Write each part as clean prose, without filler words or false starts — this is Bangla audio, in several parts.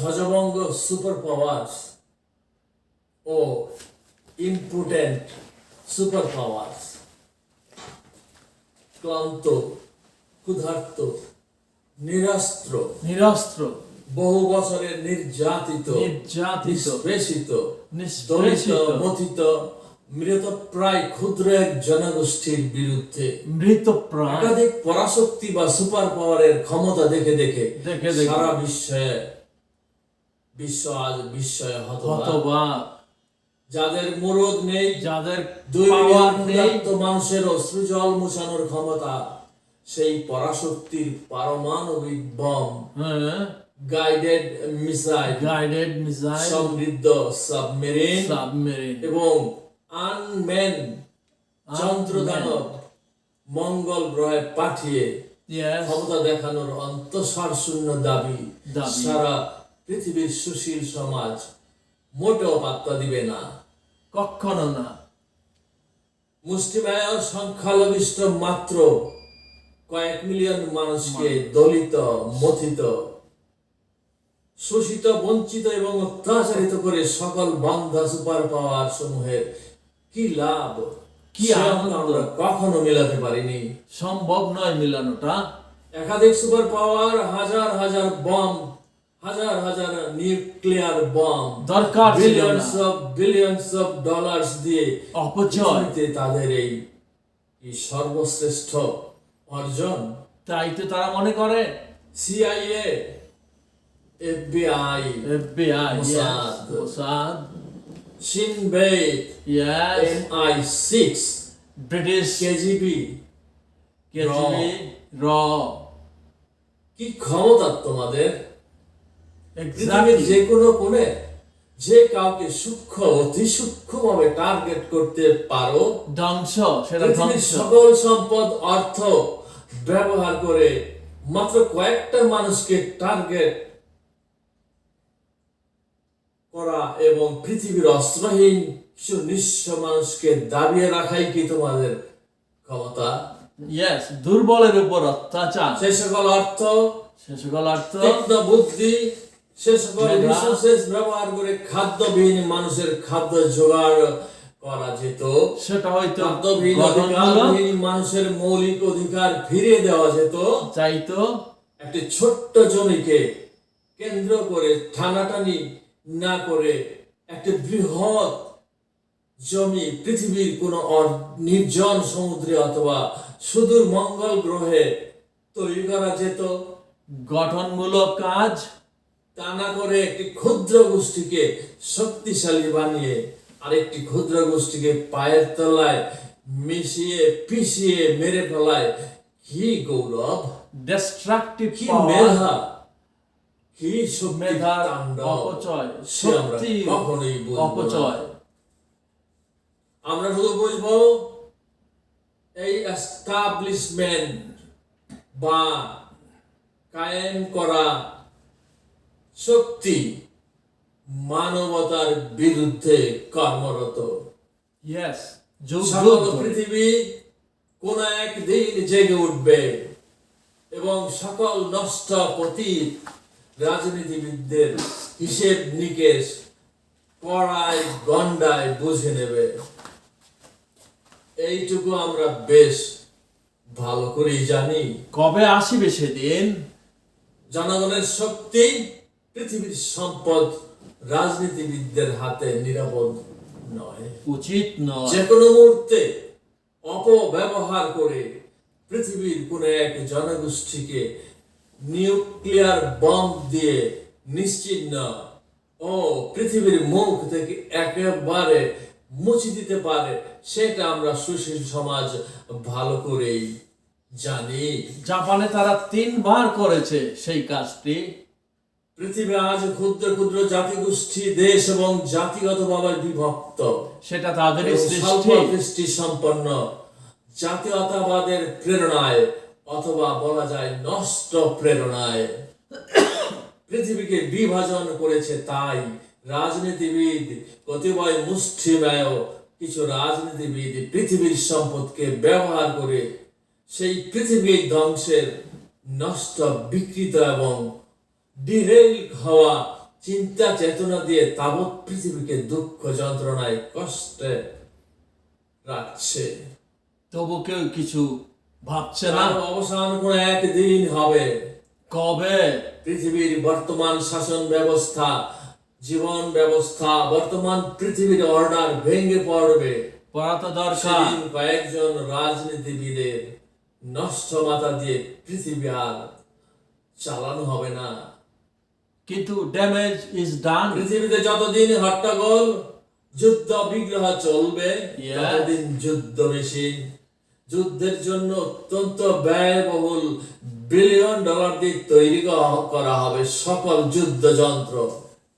ধ্বজভঙ্গ সুপার পাওয়ার্স ও ইম্পোর্টেন্ট সুপার পাওয়ার্স ক্লান্ত, ক্ষুধার্ত, নিরস্ত্র, বহু বছরের নির্যাতিত, নিষ্পেষিত, দলিত, মথিত, মৃতপ্রায় ক্ষুদ্র এক জনগোষ্ঠীর বিরুদ্ধে একাধিক পরাশক্তি বা সুপার পাওয়ারের ক্ষমতা দেখে দেখে সারা বিশ্ব আজ বিস্ময়ে হতবাক। যাদের মুরদ নেই, যাদের 2 মিলিয়ন ক্ষুধার্ত মানুষের অশ্রু জল মুছানোর ক্ষমতা, সেই পরাশক্তির পারমাণবিক বম, গাইডেড মিসাইল, সমৃদ্ধ সাবমেরিন এবং আনম্যান যন্ত্রদানব মঙ্গল গ্রহে পাঠিয়ে ক্ষমতা দেখানোর অন্তঃসার শূন্য দাবি সারা পৃথিবীর সুশীল সমাজ মোটেও পাত্তা দিবে না, কখনো না। মুষ্টিমেয় সংখ্যালঘিষ্ঠ মাত্র কয়েক মিলিয়ন মানুষকে দলিত, মথিত, শোষিত, বঞ্চিত এবং অত্যাচারিত করে সকল বান্ধা সুপার পাওয়ার সমূহের কি লাভ, কি আমরা কখনো মেলাতে পারিনি, সম্ভব নয় মেলানোটা। একাধিক সুপার পাওয়ার, হাজার হাজার বম, হাজার হাজার নিউক্লিয়ার বম দরকার, বিলিয়নস অফ ডলার্স দিয়ে অপচয় তাদের এই সর্বশ্রেষ্ঠ অর্জন। তাই তো তারা মনে করে CIA, FBI, Mossad, Shin Bet, MI6, British KGB, র। কি ক্ষমতা তোমাদের! পৃথিবীর যে কোনো কোণে যে কাউকে সূক্ষ্ম, অতি সূক্ষ্মভাবে টার্গেট করতে পারো, ধ্বংস, পৃথিবীর সকল সম্পদ, অর্থ ব্যবহার করে মাত্র কয়েকটা মানুষকে টার্গেট করা এবং পৃথিবীর অস্ত্রহীন কিছু নিঃস্ব মানুষকে দাবিয়ে রাখাই কি তোমাদের ক্ষমতা? দুর্বলের উপর অত্যাচার। সে সকল অর্থ, তীক্ষ্ণ বুদ্ধি, সে সকল রিসোর্সেস ব্যবহার করে খাদ্যবিহীন মানুষের খাদ্য জোগাড় করা যেত, সেটা হয়তো খাদ্যবিহীন মানুষের মৌলিক অধিকার ফিরিয়ে দেওয়া যেত। চাইতো একটি ছোট্ট জমিকে কেন্দ্র করে টানাটানি না করে একটি বৃহৎ জমি পৃথিবীর কোন নির্জন সমুদ্রে অথবা সুদূর মঙ্গল গ্রহে তৈরি করা যেত। গঠনমূলক কাজ তা না করে একটি ক্ষুদ্র গোষ্ঠীকে শক্তিশালী বানিয়ে আরেকটি ক্ষুদ্র গোষ্ঠীকে পায়ের তলায় মিশিয়ে পিষিয়ে মেরে ফেলায় কি গৌরব, ডিস্ট্রাকটিভ কি মেধা, কি মেধার অপচয়, শক্তি অপচয়। আমরা শুধু বুঝবো এই এস্টাবলিশমেন্ট বা কায়েম করা শক্তি মানবতার বিরুদ্ধে কর্মরত। পৃথিবী কোন একদিন জেগে উঠবে এবং সকল নষ্ট পতিত রাজনীতিবিদদের হিসেব নিকেশ কড়াই গন্ডায় বুঝে নেবে। এইটুকু আমরা বেশ ভালো করেই জানি। কবে আসিবে সেদিন? জনগণের শক্তি, পৃথিবীর সম্পদ রাজনীতিবিদদের হাতে নিরাপদ নয়, উচিত নয়। যে কোনো মুহূর্তে অপব্যবহার করে পৃথিবীর কোন এক জনগোষ্ঠীকে নিউক্লিয়ার বম দিয়ে নিশ্চিহ্ন ও পৃথিবীর মুখ থেকে একেবারে মুছে দিতে পারে, সেটা আমরা সুশীল সমাজ ভালো করেই জানি। জাপানে তারা 3 বার করেছে সেই কাজটি। পৃথিবী আজ ক্ষুদ্র ক্ষুদ্র জাতিগোষ্ঠী, দেশ এবং জাতিগতভাবে বিভক্ত। সেটা তাদের সৃষ্টি সম্পন্ন জাতীয়তাবাদের প্রেরণায় অথবা বলা যায় নষ্ট প্রেরণায় পৃথিবীকে বিভাজন করেছে। তাই রাজনীতিবিদ, কতিপয় মুষ্টিমেয় কিছু রাজনীতিবিদ পৃথিবীর সম্পদকে ব্যবহার করে সেই পৃথিবীর ধ্বংসের নষ্ট, বিকৃত এবং ডিরেল হওয়া চিন্তা চেতনা দিয়ে তাবৎ পৃথিবীকে দুঃখ যন্ত্রণায় কষ্টে রাখছে। তবু কেউ কিছু ভাবছে না তার অবসান কোনো একদিন হবে। কবে। পৃথিবীর বর্তমান শাসন ব্যবস্থা, জীবন ব্যবস্থা, বর্তমান পৃথিবীর অর্ডার ভেঙে পড়বে। পড়া তো দরকার। সেদিন কয়েকজন রাজনীতিবিদের নষ্ট মাথা দিয়ে পৃথিবী আর চালানো হবে না। কিন্তু ড্যামেজ ইজ ডান। পৃথিবীতে যতদিন হট্টগোল যুদ্ধ বিগ্রহ চলবে, Yes. ততদিন যুদ্ধ মেশিন, যুদ্ধের জন্য অত্যন্ত ব্যয়বহুল বিলিয়ন ডলার দিয়ে তৈরি করা হবে সকল যুদ্ধ যন্ত্র।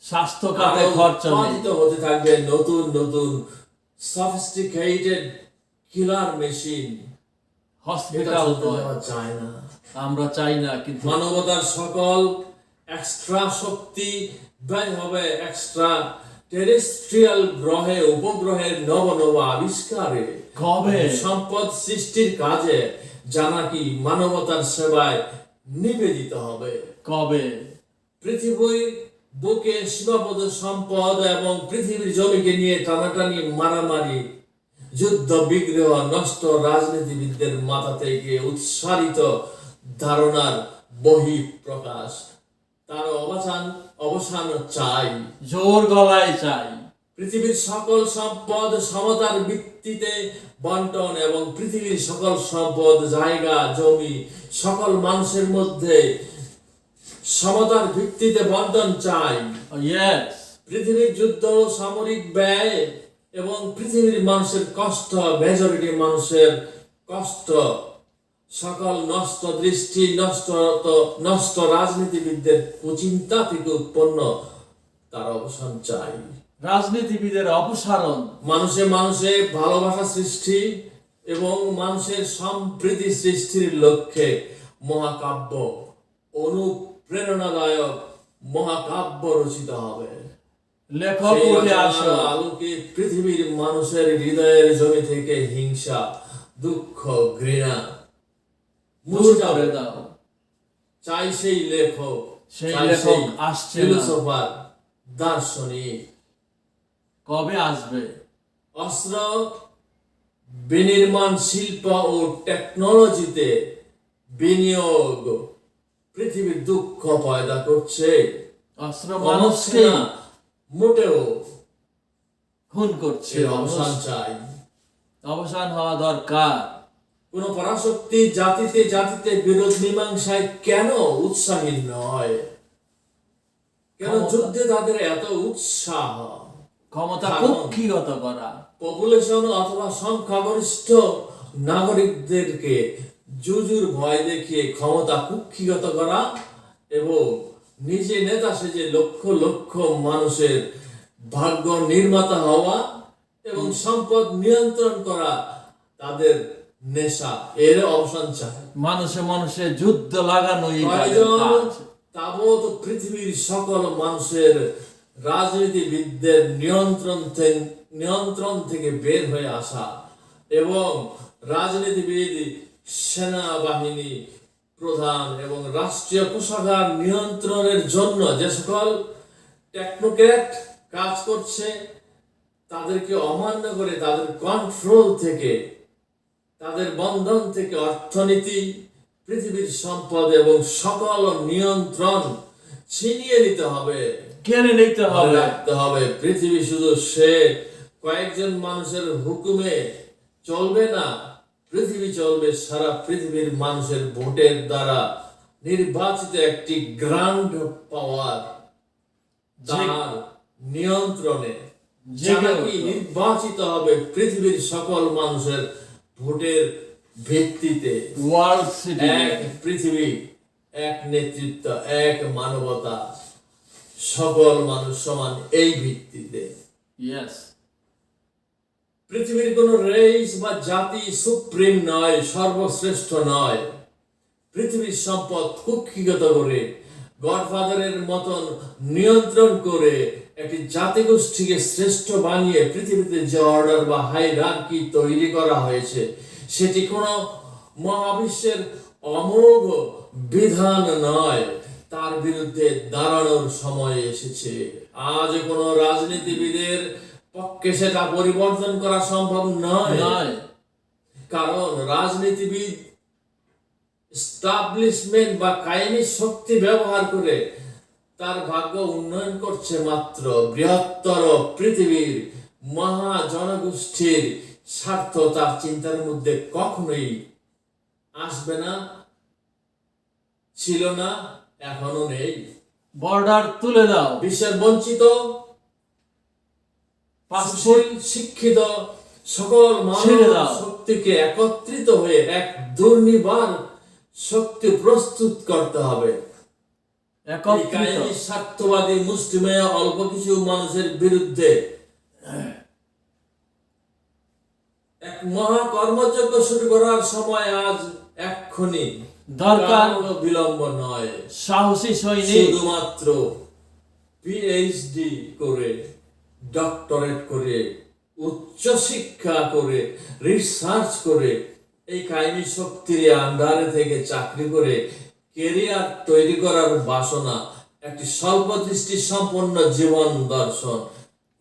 স্বাস্থ্য খাতে আরো খরচা নেই। উৎপাদিত হতে থাকবে নতুন নতুন সফিস্টিকেটেড কিলার মেশিন। এটা হসপিটাল চলতে দেওয়া যায় না। আমরা চাই না, কিন্তু মানবতার সকল এক্সট্রা শক্তি ব্যয় হবে এক্সট্রা টেরেস্ট্রিয়াল গ্রহে, উপগ্রহের নব নব আবিষ্কারে, কবে। সম্পদ সৃষ্টির কাজে, জানা কি মানবতার সেবায় নিবেদিত হবে। কবে। পৃথিবীর বুকে সীমাবদ্ধ সম্পদ এবং পৃথিবীর জমিকে নিয়ে টানাটানি, মারামারি, যুদ্ধ বিগ্রহ, নষ্ট রাজনীতিবিদদের মাথা থেকে উৎসারিত ধারণার বহিঃপ্রকাশ, তার অবসান চাই। জোর গলায় চাই। পৃথিবীর সকল সম্পদ সমতার ভিত্তিতে বন্টন এবং পৃথিবীর সকল সম্পদ, জায়গা জমি সকল মানুষের মধ্যে সমতার ভিত্তিতে বন্টন চাই। ইয়েস। পৃথিবীর যুদ্ধ, সামরিক ব্যয় এবং পৃথিবীর মানুষের কষ্ট, মেজরিটি মানুষের কষ্ট, সকল নষ্ট দৃষ্টি, নষ্ট রাজনীতিবিদদের কুচিন্তা থেকে উৎপন্ন তার অবসান চাই। রাজনীতিবিদের অপসারণ। মানুষে মানুষে ভালোবাসা সৃষ্টি এবং মানুষের সম্প্রীতি সৃষ্টির লক্ষ্যে মহাকাব্য, অনুপ্রেরণাদায়ক মহাকাব্য রচিত হবে। লেখক সেই উঠে রচনার আসো। আলোকে পৃথিবীর মানুষের হৃদয়ের জমি থেকে হিংসা, দুঃখ, ঘৃণা দূর মুছে যাবে। করে দাও। চাই সেই লেখক, সেই চাই লেখক আসছে না। ফিলোসোফার, দার্শনিক। কবে আসবে। অস্ত্র বিনির্মাণ শিল্প ও টেকনোলজিতে বিনিয়োগ পৃথিবীর দুঃখ পয়দা করছে। অস্ত্র কমাচ্ছে মানুষকে না, মোটেও। খুন করছে। এর অবসান চাই। অবসান হওয়া দরকার। কোন পরাশক্তি জাতিতে জাতিতে বিরোধ মীমাংসায় কেন উৎসাহী নয়? কেন ক্ষমতা। যুদ্ধে তাদের এত উৎসাহ? ক্ষমতা কারণ কুক্ষিগত করা। পপুলেশন অথবা সংখ্যাগরিষ্ঠ নাগরিকদেরকে জুজুর ভয় দেখিয়ে ক্ষমতা কুক্ষিগত করা এবং নিজে নেতা সেজে লক্ষ লক্ষ মানুষের ভাগ্য নির্মাতা হওয়া এবং সম্পদ নিয়ন্ত্রণ করা তাদের নেশা। এর অবসান চায়। মানুষে মানুষে যুদ্ধ লাগানোই তাদের প্রয়োজন কাজ। তাবৎ পৃথিবীর সকল মানুষের রাজনীতিবিদদের নিয়ন্ত্রণ থেকে বের হয়ে আসা এবং রাজনীতিবিদ, সেনাবাহিনী প্রধান এবং রাষ্ট্রীয় কোষাগার নিয়ন্ত্রণের জন্য যে সকল টেকনোক্র্যাট কাজ করছে তাদেরকে অমান্য করে তাদের কন্ট্রোল থেকে, তাদের বন্ধন থেকে অর্থনীতি, পৃথিবীর সম্পদ এবং সকল নিয়ন্ত্রণ ছিনিয়ে নিতে হবে, কেড়ে নিতে মনে হবে। রাখতে হবে। পৃথিবী শুধু সে কয়েকজন মানুষের হুকুমে চলবে না, পৃথিবী চলবে সারা পৃথিবীর মানুষের ভোটের দ্বারা নির্বাচিত একটি গ্র্যান্ড পাওয়ার তার নিয়ন্ত্রণে, যারা কি নির্বাচিত হবে পৃথিবীর সকল মানুষের ভোটের ভিত্তিতে। World city. এক পৃথিবী, এক নেতৃত্ব, এক মানবতা, সকল মানুষ সমান, এই ভিত্তিতে। ইয়েস। পৃথিবীর কোন রেস বা জাতি সুপ্রিম নয়, সর্বশ্রেষ্ঠ নয়। পৃথিবীর সম্পদ কুক্ষিগত করে গডফাদারের মতন নিয়ন্ত্রণ করে একটি জাতিগোষ্ঠীকে শ্রেষ্ঠ বানিয়ে পৃথিবীতে যে অর্ডার বা হাইরার্কি তৈরি করা হয়েছে সেটি কোনো মহাবিশ্বের অমোঘ বিধান নয়। তার বিরুদ্ধে দাঁড়ানোর সময় এসেছে। আজ কোন রাজনীতিবিদের পক্ষে সেটা পরিবর্তন করা সম্ভব নয়, নয়। কারণ রাজনীতিবিদ এস্টাবলিশমেন্ট বা কায়েমি শক্তি ব্যবহার করে তার ভাগ্য উন্নয়ন করছে মাত্র বৃহত্তর পৃথিবীর মহা জনগোষ্ঠীর স্বার্থ তার চিন্তার মধ্যে কখনোই আসবে না, ছিল না, এখনো নেই। বর্ডার তুলে দাও। বিশ্বের বঞ্চিত, পাসপোর্ট শিক্ষিত সকল ছেড়ে মানব দাও। শক্তিকে একত্রিত হয়ে এক দুর্নিবার শক্তি প্রস্তুত করতে হবে। এই একত্রিত। কায়েমি স্বার্থবাদী মুষ্টিমেয় অল্প কিছু মানুষের বিরুদ্ধে এক মহা কর্মযজ্ঞ শুরু করার সময় আজ এক্ষুনি, দরকার কারো বিলম্ব নয়। সাহসী সৈনিক। শুধুমাত্র পিএইচডি করে, ডক্টরেট করে, উচ্চ শিক্ষা করে, রিসার্চ করে, এই কায়েমি শক্তির আন্ডারে থেকে চাকরি করে কেরিয়ার তৈরি করার বাসনা একটি স্বল্প দৃষ্টি সম্পন্ন জীবন দর্শন।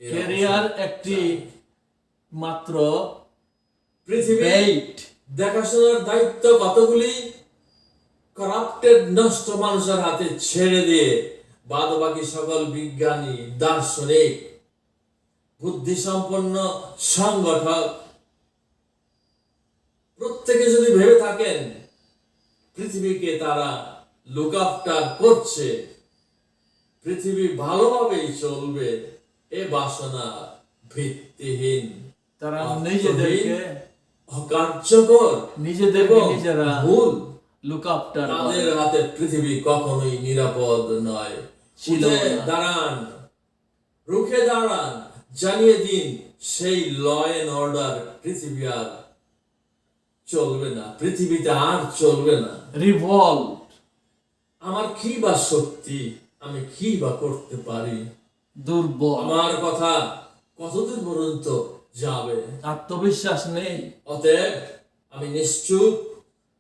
ক্যারিয়ার একটি মাত্র পৃথিবী বেইট। দেখাশোনার দায়িত্ব কতগুলি করাপ্টেড নষ্ট মানুষের হাতে ছেড়ে দিয়ে বাদবাকি সকল বিজ্ঞানী, দার্শনিক, বুদ্ধিসম্পন্ন সংগঠক প্রত্যেকে যদি ভেবে থাকেন পৃথিবীকে তারা লুক আফটার করছে, পৃথিবী ভালোভাবেই চলবে, এ বাসনা ভিত্তিহীন, তারা অর্থহীন, নিজেদেরকে অকার্যকর নিজেদেরকে এবং নিজেরা ভুল। লুক আফটার তাদের হাতে পৃথিবী কখনোই নিরাপদ নয়। ছিল উঠে না। দাঁড়ান, রুখে দাঁড়ান, জানিয়ে দিন সেই ল এন্ড অর্ডার পৃথিবী আর চলবে না, পৃথিবীতে আর চলবে না। রিভল্ট। আমার কি বা শক্তি, আমি কি বা করতে পারি, দুর্বল। আমার কথা কতদূর পর্যন্ত যাবে? আত্মবিশ্বাস নেই। অতএব আমি নিশ্চুপ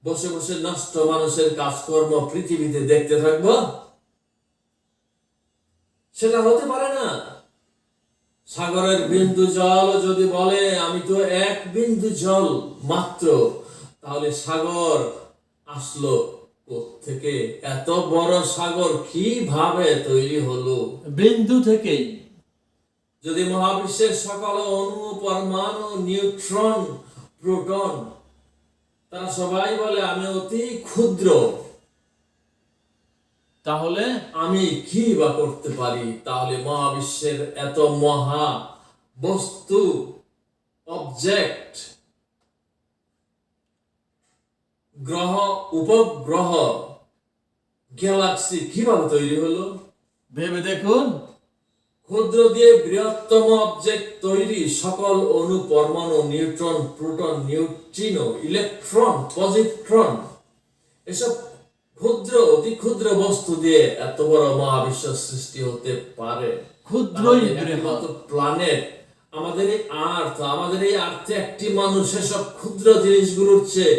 বসে বসে নষ্ট মানুষের কাজকর্ম পৃথিবীতে দেখতে থাকবো? সেটা হতে পারে না। সাগরের বিন্দু জল যদি বলে আমি তো এক বিন্দু জল মাত্র, তাহলে সাগর আসলো কোত্থেকে? এত বড় সাগর কিভাবে তৈরি হলো? বিন্দু থেকেই। যদি মহাবিশ্বের সকল অণু, পরমাণু, নিউট্রন, প্রোটন তারা সবাই বলে আমি অতি ক্ষুদ্র, তাহলে আমি কি বা করতে পারি? তাহলে মহাবিশ্বের এত মহা বস্তু, অবজেক্ট, গ্রহ, উপগ্রহ, গ্যালাক্সি কিভাবে তৈরি হলো? ভেবে দেখুন। ক্ষুদ্র দিয়ে বৃহত্তম অবজেক্ট তৈরি, সকল অণু, পরমাণু, neutron, proton, neutrino, electron, positron, এসব ক্ষুদ্র, অতি ক্ষুদ্র বস্তু দিয়ে এত বড় মহাবিশ্ব সৃষ্টি হতে পারে। ক্ষুদ্রই তাহলে বৃহৎ। একমাত্র প্ল্যানেট আমাদের এই আর্থ, আমাদের এই আর্থে একটি মানুষ এসব ক্ষুদ্র জিনিসগুলোর চেয়ে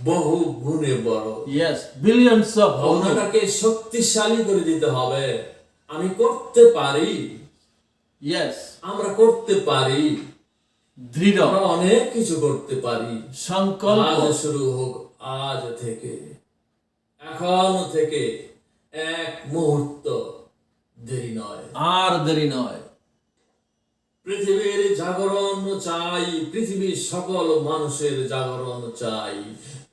বহু গুণে বড়। ইয়েস, বিলিয়নস অফ ভাবনাটাকে শক্তিশালী করে দিতে হবে। আমি করতে পারি, ইয়েস, আমরা করতে পারি, দৃঢ় আমরা অনেক কিছু করতে পারি। সংকল্প। আজ শুরু হোক, আজ থেকে, এখন থেকে, এক মুহূর্ত দেরি নয়। আর দেরি নয়। পৃথিবীর জাগরণ চাই, পৃথিবীর সকল মানুষের জাগরণ চাই।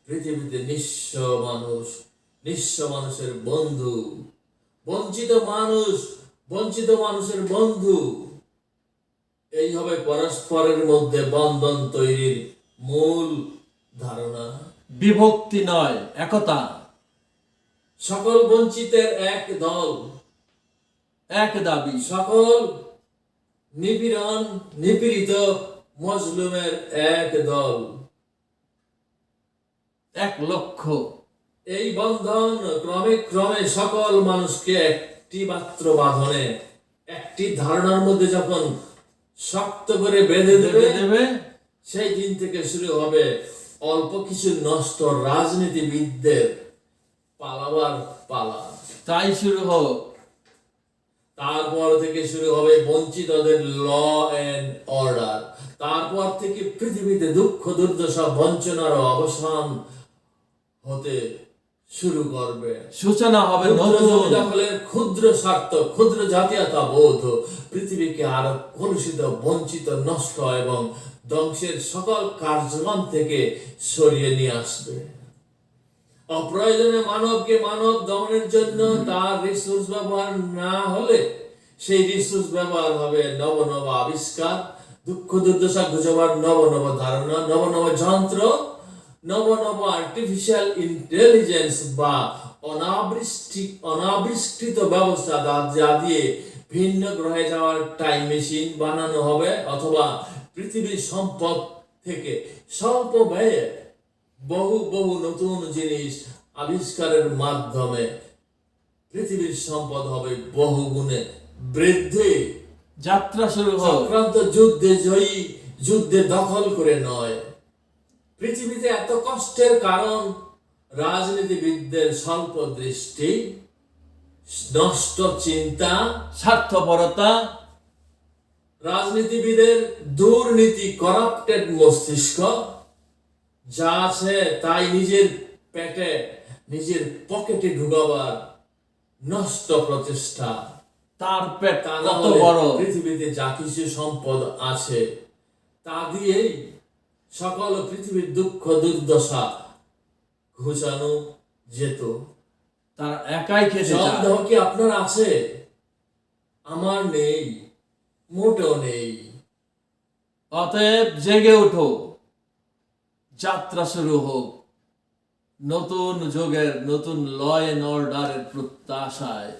পৃথিবীতে নিঃস্ব মানুষ, নিঃস্ব মানুষের বন্ধু, বঞ্চিত মানুষ, বঞ্চিত মানুষের বন্ধু, এই হবে পরস্পরের মধ্যে বন্ধন তৈরির মূল ধারণা। বিভক্তি নয়, একতা। সকল বঞ্চিতের এক দল, এক দাবি। সকল নিপীড়িত মজলুমের এক দল, এক লক্ষ্য। এই বন্ধন ক্রমে ক্রমে সকল মানুষকে একটি মাত্র বাঁধনে, একটি ধারণার মধ্যে যখন শক্ত করে বেঁধে দেবে, সেই দিন থেকে শুরু হবে অল্প কিছু নষ্ট রাজনীতিবিদদের পালাবার পালা। তাই শুরু হোক। তারপর থেকে শুরু হবে বঞ্চিতদের ল এন্ড অর্ডার। তারপর থেকে পৃথিবীতে দুঃখ দুর্দশা বঞ্চনার অবসান হতে শুরু করবে। সূচনা হবে ক্ষুদ্র নতুন। জমি দখলের ক্ষুদ্র স্বার্থ, ক্ষুদ্র জাতীয়তা বোধ পৃথিবীকে আরো কলুষিত, বঞ্চিত, নষ্ট এবং ধ্বংসের সকল কার্যক্রম থেকে সরিয়ে নিয়ে আসবে। অপ্রয়োজনে মানবকে মানব দমনের জন্য তার রিসোর্স ব্যবহার না হলে সেই রিসোর্স ব্যবহার হবে নব নব আবিষ্কার, দুঃখ দুর্দশা ঘুচাবার নব নব ধারণা, নব নব যন্ত্র, নব নব আর্টিফিশিয়াল ইন্টেলিজেন্স বা অনাবিষ্কৃত ব্যবস্থা যা দিয়ে ভিন্ন গ্রহে যাওয়ার টাইম মেশিন বানানো হবে, অথবা পৃথিবীর সম্পদ থেকে স্বল্প ব্যয়ে বহু বহু নতুন জিনিস আবিষ্কারের মাধ্যমে পৃথিবীর সম্পদ হবে বহু গুণে বৃদ্ধি। যাত্রা শুরু হোক। চক্রান্ত যুদ্ধে জয়ী, যুদ্ধে দখল করে নয়। পৃথিবীতে এত কষ্টের কারণ রাজনীতিবিদদের স্বল্প দৃষ্টি, নষ্ট চিন্তা, স্বার্থপরতা, রাজনীতিবিদের দুর্নীতি, করাপ্টেড মস্তিষ্ক, যা আছে তাই নিজের পেটে, নিজের পকেটে ঢুকাবার নষ্ট প্রচেষ্টা। তার পেট তা না কত হলে বড়। পৃথিবীতে যা কিছু সম্পদ আছে তা দিয়েই সকল পৃথিবীর দুঃখ দুর্দশা ঘুচানো যেত। তার একাই খেতে চায়। সন্দেহ কি আপনার আছে? আমার নেই, মোটেও নেই। অতএব জেগে ওঠো, যাত্রা শুরু হোক নতুন যুগের, নতুন ল এন্ড অর্ডারের প্রত্যাশায়।